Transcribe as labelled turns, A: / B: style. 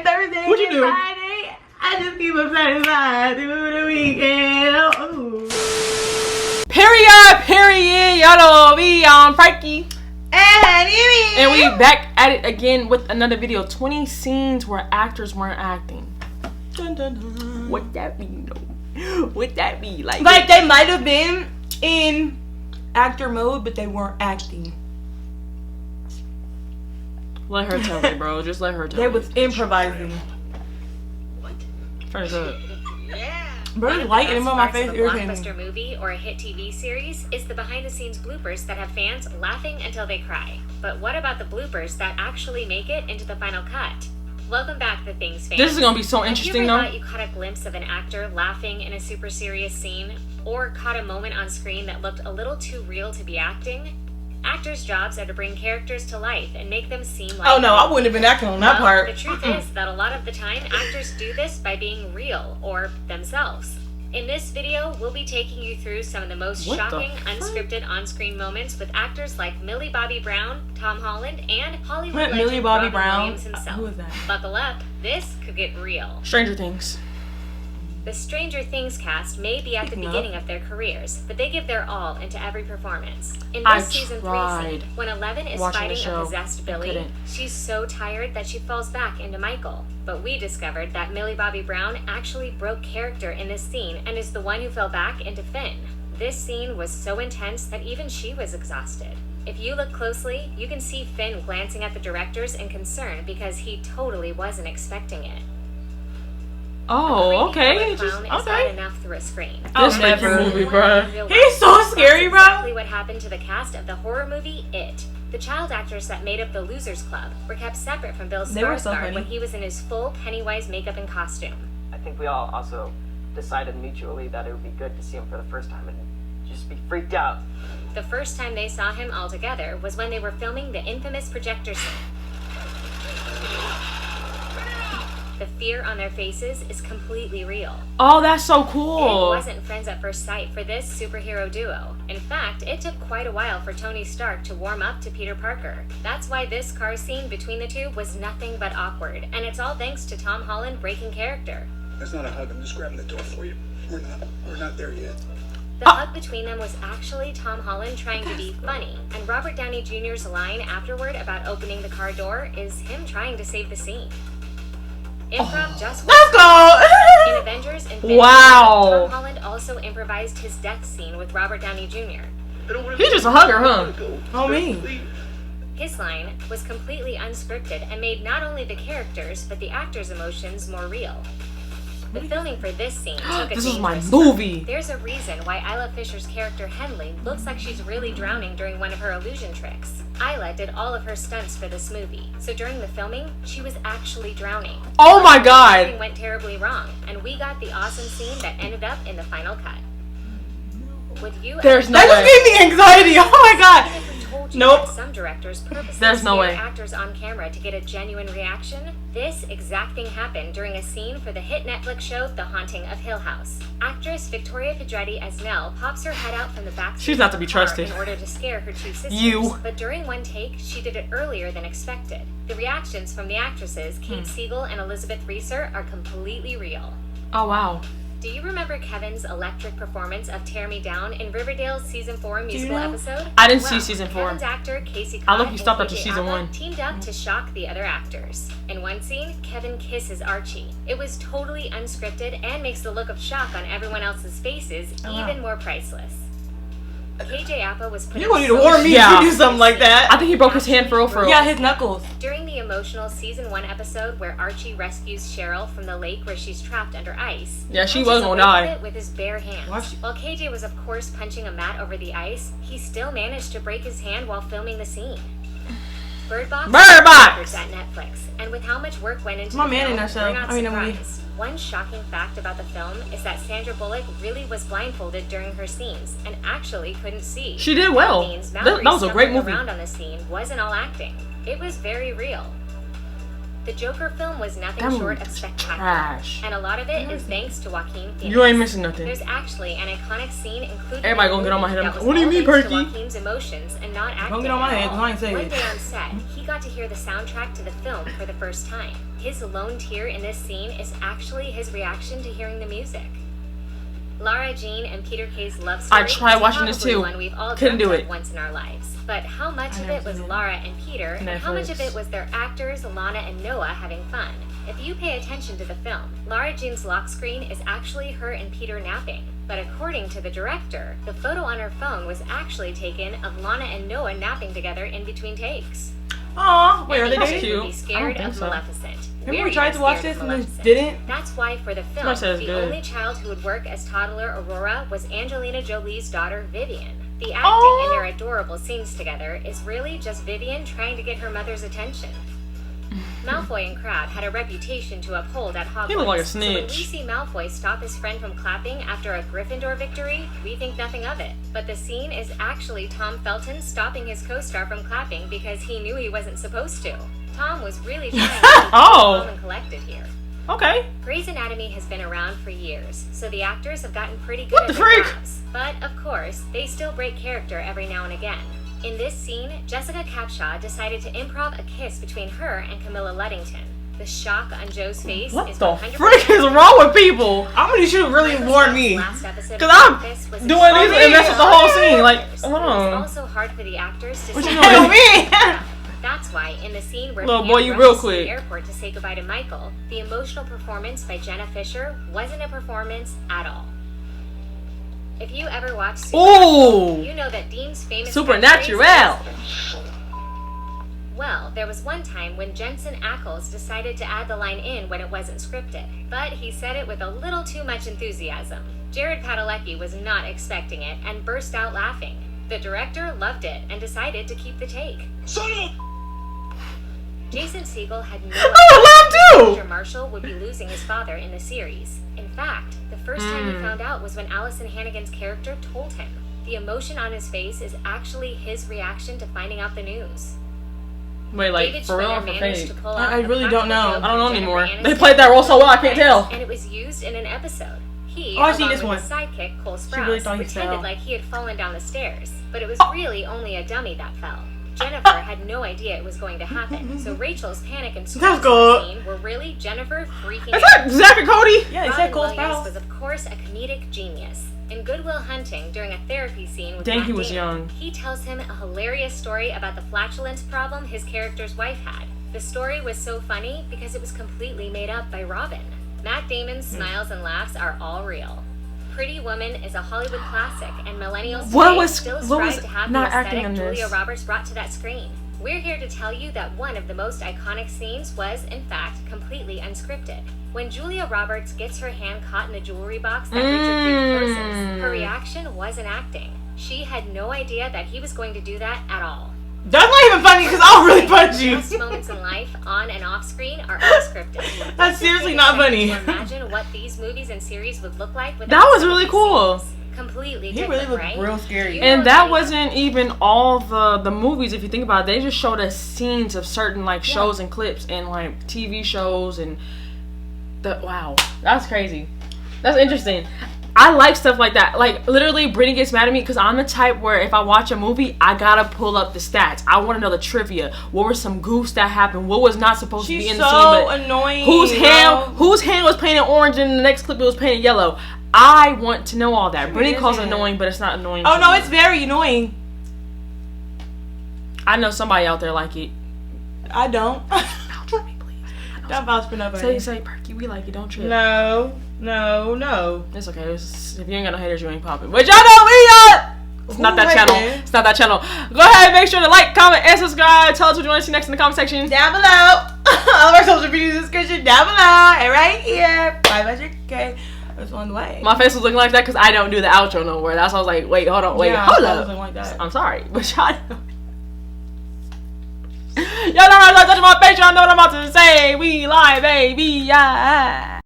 A: Wednesday, Thursday,
B: what you do?
A: Friday. I just keep them satisfied through the weekend. Oh.
B: Period. Y'all know we on Perkyy
A: And Honeeybee.
B: and we back at it again with another video. 20 scenes where actors weren't acting. Dun, dun, dun. What that mean though? What that be like?
A: Like they might have been in actor mode, but they weren't acting.
B: Let her tell it, bro. Just let her tell it.
A: They was improvising.
B: First up.
A: Bro, lighting him on my face
C: A
A: irritating.
C: blockbuster movie or a hit TV series is the behind-the-scenes bloopers that have fans laughing until they cry. But what about the bloopers that actually make it into the final cut? Welcome back, The Things fans.
B: This is gonna be so interesting,
C: Have you ever
B: though.
C: thought you caught a glimpse of an actor laughing in a super serious scene, or caught a moment on screen that looked a little too real to be acting? Actors' jobs are to bring characters to life and make them seem like.
A: Oh no, I wouldn't have been acting on that part.
C: The truth is that a lot of the time, actors do this by being real or themselves. In this video, we'll be taking you through some of the most
B: What the
C: shocking,
B: fuck?
C: unscripted on-screen moments with actors like Millie Bobby Brown, Tom Holland, and Hollywood legend
A: Millie Bobby
C: Robin
A: Brown?
C: Williams himself.
A: Who is that?
C: Buckle up, this could get real.
B: Stranger Things.
C: The Stranger Things cast may be at the
A: Picking up.
C: beginning of their careers, but they give their all into every performance. In
B: I
C: this season 3
B: tried
C: scene, when Eleven is
B: watching the
C: fighting
B: show.
C: a possessed
B: I
C: Billy,
B: couldn't.
C: she's so tired that she falls back into Michael. But we discovered that Millie Bobby Brown actually broke character in this scene and is the one who fell back into Finn. This scene was so intense that even she was exhausted. If you look closely, you can see Finn glancing at the directors in concern because he totally wasn't expecting it.
B: Oh,
C: A creepy
B: okay.
C: killer
B: Just,
C: clown is not
B: okay.
C: enough through a screen.
A: I'll
B: This
A: never.
B: freaking movie, bro.
A: He's so scary, bro.
C: That's exactly what happened to the cast of the horror movie It. The child actors that made up the Losers Club were kept separate from Bill
A: They were so
C: Skarsgård
A: funny.
C: when he was in his full Pennywise makeup and costume.
D: I think we all also decided mutually that it would be good to see him for the first time and just be freaked out.
C: The first time they saw him all together was when they were filming the infamous projector scene. The fear on their faces is completely real.
B: Oh, that's so
C: It
B: cool.
C: wasn't friends at first sight for this superhero duo. In fact, it took quite a while for Tony Stark to warm up to Peter Parker. That's why this car scene between the two was nothing but awkward, and it's all thanks to Tom Holland breaking character.
E: That's not a hug. I'm just grabbing the door for you. We're not there yet.
C: The hug between them was actually Tom Holland trying to be funny, and Robert Downey Jr.'s line afterward about opening the car door is him trying to save the scene. Improv just
A: Let's
C: in
A: go.
C: Avengers Infinity
B: Wow.
C: War, Tom Holland also improvised his death scene with Robert Downey Jr.
B: He's just a hugger, huh?
A: Oh, me.
C: His line was completely unscripted and made not only the characters but the actors' emotions more real. The filming for this scene took a
B: This is my
C: dangerous turn.
B: movie.
C: There's a reason why Isla Fisher's character Henley looks like she's really drowning during one of her illusion tricks. Isla did all of her stunts for this movie, so during the filming, she was actually drowning.
B: Oh my
C: Everything
B: god.
C: went terribly wrong, and we got the awesome scene that ended up in the final cut. Would you
B: There's no
A: That just
B: way.
A: gave me anxiety. Oh my god.
C: If we told you
A: Nope.
C: that some directors purposely
B: There's no
C: scare
B: way.
C: actors on camera to get a genuine reaction? This exact thing happened during a scene for the hit Netflix show The Haunting of Hill House. Actress Victoria Pedretti as Nell pops her head out from the back
B: She's
C: seat
B: not
C: of
B: to be
C: the car
B: trusted.
C: in order to scare her two sisters.
B: You.
C: But during one take, she did it earlier than expected. The reactions from the actresses Kate Siegel and Elizabeth Reeser are completely real.
B: Oh wow.
C: Do you remember Kevin's electric performance of Tear Me Down in Riverdale's season 4 musical
A: know?
C: episode?
B: I didn't see season 4.
C: Kevin's actor Casey
B: I
C: Cobb
B: look, he stopped
C: and
B: after
C: KJ
B: season
C: Apa
B: 1.
C: teamed up to shock the other actors. In one scene, Kevin kisses Archie. It was totally unscripted and makes the look of shock on everyone else's faces even more priceless. KJ Apa was put
A: You
C: in
A: gonna need to
C: so
A: warn me
B: Yeah.
A: if you do something like that.
B: I think he broke his hand for real.
A: Yeah, his knuckles.
C: During the emotional season 1 episode where Archie rescues Cheryl from the lake where she's trapped under ice,
B: Yeah, she
C: punches
B: was
C: a
B: gonna
C: way
B: die.
C: of it with his bare hands.
A: Why she-
C: While KJ was of course punching a mat over the ice, he still managed to break his hand while filming the scene. Bird Box
B: Bird Box!
C: is at Netflix, and with how much work went into
A: My
C: the
A: man
C: film,
A: in that show.
C: we're not
A: I mean, that movie.
C: surprised. One shocking fact about the film is that Sandra Bullock really was blindfolded during her scenes and actually couldn't see.
B: She did well.
C: That means
B: That
C: Mallory
B: was a great
C: stumbling
B: movie.
C: around on the scene wasn't all acting. It was very real. The Joker film was nothing
B: That
C: short
B: movie
C: of
B: was
C: spectacular,
B: trash.
C: and a lot of it is thanks to Joaquin Phoenix.
B: You ain't missing nothing.
C: There's actually an iconic scene included
B: Everybody
C: in
B: gonna
C: the
B: get on my
C: movie
B: head.
C: that was
B: What do you
C: all
B: mean,
C: thanks to
B: Perky?
C: Joaquin's emotions and not acting.
A: Don't get on my
C: at
A: head,
C: all.
A: 'cause I ain't say
C: One
A: it.
C: day on set, he got to hear the soundtrack to the film for the first time. His lone tear in this scene is actually his reaction to hearing the music. Lara Jean and Peter Kay's love story
B: I tried
C: is
B: watching this
C: probably
B: too.
C: one we've all
B: Couldn't
C: dreamt
B: do
C: of
B: it.
C: once in our lives. But how much
A: I
C: of
A: never
C: it was
A: seen it.
C: Lara and Peter, and how much of
B: Netflix.
C: it was their actors, Lana and Noah, having fun? If you pay attention to the film, Lara Jean's lock screen is actually her and Peter napping. But according to the director, the photo on her phone was actually taken of Lana and Noah napping together in between takes.
A: Aw, wait, are they
C: Anyone
B: That's
A: dating?
C: would be
B: cute. I
C: scared
B: don't think
C: of
B: so.
C: Maleficent.
A: Remember
C: We're
A: we tried
C: even
A: to watch
C: scared
A: this
C: of
A: and just
C: Maleficent.
A: didn't?
C: That's why for the film,
B: Somebody said it's
C: the
B: good.
C: only child who would work as toddler Aurora was Angelina Jolie's daughter Vivian. The acting
B: Aw.
C: in their adorable scenes together is really just Vivian trying to get her mother's attention. Malfoy and Crabbe had a reputation to uphold at Hogwarts.
B: He looked like a
C: So when we
B: snitch.
C: see Malfoy stop his friend from clapping after a Gryffindor victory, we think nothing of it. But the scene is actually Tom Felton stopping his co-star from clapping because he knew he wasn't supposed to. Tom was really trying to be
B: Oh.
C: calm and collected here.
B: Okay.
C: Grey's Anatomy has been around for years, so the actors have gotten pretty good
B: What
C: at
B: the
C: their
B: freak?
C: jobs. But, of course, they still break character every now and again. In this scene, Jessica Capshaw decided to improv a kiss between her and Camilla Luddington. The shock on Joe's face
B: What
C: is
B: the
C: 100%
B: frick is wrong with people?
A: I'm gonna should really
C: Michael
A: warn
C: Scott's
A: me.
C: last episode
B: 'Cause
C: of
B: I'm
C: Office was
B: doing
C: extremely
B: these and mess with the whole scene. Like,
C: It
B: hold
C: was
B: on.
C: also hard for the actors to
B: What
C: see
B: you
A: I
B: doing?
A: me.
C: That's why in the scene where
B: Little
C: Pam
B: boy, you
C: rushes
B: real
C: to
B: quick.
C: the airport to say goodbye to Michael, the emotional performance by Jenna Fisher wasn't a performance at all. If you ever watched Supernatural,
B: Ooh.
C: you know that Dean's famous
B: Supernatural.
C: catchphrase is, well, there was one time when Jensen Ackles decided to add the line in when it wasn't scripted, but he said it with a little too much enthusiasm. Jared Padalecki was not expecting it and burst out laughing. The director loved it and decided to keep the take.
E: Son of a...
C: Jason Segel had no
B: I would love
C: Mr.
B: to.
C: Marshall would be losing his father in the series. In fact, the first time he found out was when Allison Hannigan's character told him. The emotion on his face is actually his reaction to finding out the news.
B: Wait, like
C: David
B: for real or
C: Schwimmer
B: for
C: managed
B: fake?
C: to pull
A: I
C: out the
A: really don't
C: practical
A: know.
C: joke
B: I don't know
C: with Jennifer
B: anymore. They
C: Aniston
B: played that role so well, I can't
C: and
B: tell.
C: it was used in an episode. He,
A: Oh, I've seen
C: along
A: this
C: with
A: one.
C: his sidekick Cole
A: She really
C: Sprouse,
A: thought he
C: pretended
A: fell.
C: like he had fallen down the stairs, but it was really only a dummy that fell. Jennifer had no idea it was going to happen, so Rachel's panic and screams
A: That's
C: in the
A: good.
C: scene were really Jennifer freaking
B: Is
C: out.
B: that Zach and Cody?
A: Yeah, they
C: Robin
A: said Cole
C: Williams
A: Sprouse.
C: was of course a comedic genius. In Good Will Hunting, during a therapy scene with
B: Dang,
C: Matt
B: he was
C: Damon,
B: young.
C: he tells him a hilarious story about the flatulence problem his character's wife had. The story was so funny because it was completely made up by Robin. Matt Damon's smiles and laughs are all real. Pretty Woman is a Hollywood classic, and millennials
B: What
C: today
B: was-
C: still
B: what
C: strive
B: was
C: to have
B: not
C: the
B: acting
C: aesthetic
B: in this?
C: Julia Roberts brought to that screen. We're here to tell you that one of the most iconic scenes was, in fact, completely unscripted. When Julia Roberts gets her hand caught in the jewelry box that Richard Gere closes, her reaction wasn't acting. She had no idea that he was going to do that at all.
A: That's not even funny because I'll really punch you.
C: Best moments in life, on and off screen, are unscripted.
A: That's seriously
C: Just
A: not
C: take a
A: funny.
C: second to imagine what these movies and series would look like without
B: That was
C: some of
B: really
C: these
B: cool.
C: scenes. Completely
A: He
C: different,
A: really looked
C: right?
A: real scary.
C: You
B: And
C: know
B: that
C: what
B: wasn't even all the movies. If you think about it, they just showed us scenes of certain like shows and clips and like TV shows and wow, that's crazy. That's interesting. I like stuff like that. Like literally, Brittany gets mad at me because I'm the type where if I watch a movie, I gotta pull up the stats. I want to know the trivia. What were some goofs that happened? What was not supposed to be
A: She's
B: in
A: so
B: the scene? But
A: annoying.
B: whose hand was painted orange and the next clip it was painted yellow? I want to know all that. Brittany calls it
A: isn't.
B: annoying, but it's not annoying.
A: Oh
B: to
A: no,
B: me.
A: it's very annoying.
B: I know somebody out there like it.
A: I don't.
B: Vouch for me, please.
A: Don't vouch for nobody.
B: Say, Perky, we like it. Don't trip.
A: No.
B: It's okay. If you ain't got no haters, you ain't popping. But y'all know we It's not that channel.
A: hating?
B: It's not that channel. Go ahead, make sure to like, comment, and subscribe. Tell us what you want to see next in the comment section.
A: Down below. All of our social media description down below. And right here. 500K. It's on the way.
B: My face was looking like that because I don't do the outro no more. That's why I was like, wait, hold on, wait,
A: Yeah,
B: hold
A: I
B: up.
A: was looking like that.
B: I'm sorry, but y'all know. Y'all know I'm not touching my face. Y'all know what I'm about to say. We lie, baby. Yeah.